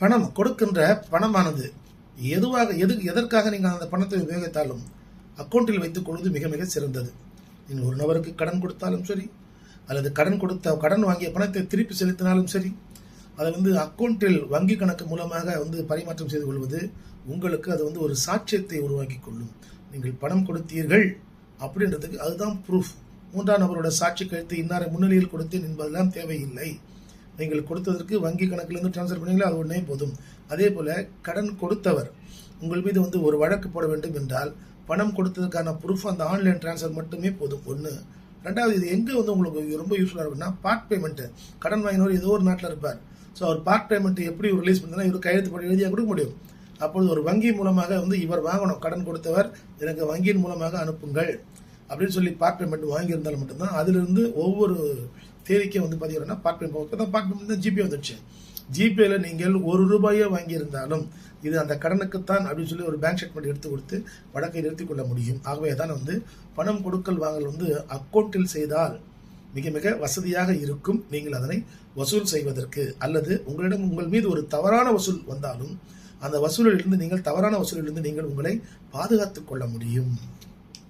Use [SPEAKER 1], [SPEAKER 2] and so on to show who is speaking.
[SPEAKER 1] பணம் கொடுக்கின்ற பணமானது எதற்காக நீங்கள் அந்த பணத்தை உபயோகித்தாலும் அக்கௌண்ட்டில் வைத்துக் கொள்வது மிக மிக சிறந்தது. நீங்கள் ஒரு நபருக்கு கடன் கொடுத்தாலும் சரி, அல்லது கடன் வாங்கிய பணத்தை திருப்பி செலுத்தினாலும் சரி, அதை அக்கௌண்ட்டில் வங்கி கணக்கு மூலமாக பரிமாற்றம் செய்து கொள்வது உங்களுக்கு அது ஒரு சாட்சியத்தை உருவாக்கி கொள்ளும். நீங்கள் பணம் கொடுத்தீர்கள் அப்படின்றதுக்கு அதுதான் ப்ரூஃப். மூன்றாம் நபரோட சாட்சி கழித்து இன்னாரை முன்னிலையில் கொடுத்தேன் என்பதெல்லாம் தேவையில்லை. நீங்கள் கொடுத்ததற்கு வங்கி கணக்கிலிருந்து டிரான்ஸ்ஃபர் பண்ணீங்களா, அது ஒன்றே போதும். அதே போல கடன் கொடுத்தவர் உங்கள் மீது ஒரு வழக்கு போட வேண்டும் என்றால் பணம் கொடுத்ததுக்கான ப்ரூஃப் அந்த ஆன்லைன் டிரான்ஸ்ஃபர் மட்டுமே போதும். ஒன்று. ரெண்டாவது, இது எங்கே உங்களுக்கு ரொம்ப யூஸ்ஃபுல்லாக இருக்குன்னா, பார்ட் பேமெண்ட்டு. கடன் வாங்கினவர் ஏதோ ஒரு நாட்டில் இருப்பார். ஸோ அவர் பார்ட் பேமெண்ட் எப்படி ரிலீஸ் பண்ணுறதுனா இவர் கையெழுத்து போட்டு எழுதியாக கொடுக்க முடியும். அப்பொழுது ஒரு வங்கி மூலமாக இவர் வாங்கணும், கடன் கொடுத்தவர் எனக்கு வங்கியின் மூலமாக அனுப்புங்கள் அப்படின்னு சொல்லி பார்ட் பேமெண்ட் வாங்கியிருந்தாலும் மட்டும்தான் அதிலிருந்து ஒவ்வொரு தேதிக்கும் பார்த்தீங்கன்னா பார்ட் பேமெண்ட் தான் ஜிபே வந்துடுச்சு. ஜிபேல நீங்கள் ₹1 வாங்கியிருந்தாலும் இது அந்த கடனுக்குத்தான் அப்படின்னு சொல்லி ஒரு பேங்க் ஸ்டேட்மெண்ட் எடுத்து கொடுத்து வழக்கை நிறுத்திக் கொள்ள முடியும். ஆகவே தான் பணம் கொடுக்கல் வாங்கல் அக்கௌண்ட்டில் செய்தால் மிக மிக வசதியாக இருக்கும். நீங்கள் அதனை வசூல் செய்வதற்கு, அல்லது உங்கள் மீது ஒரு தவறான வசூல் வந்தாலும் அந்த வசூலிலிருந்து நீங்கள் உங்களை பாதுகாத்துக் கொள்ள முடியும்.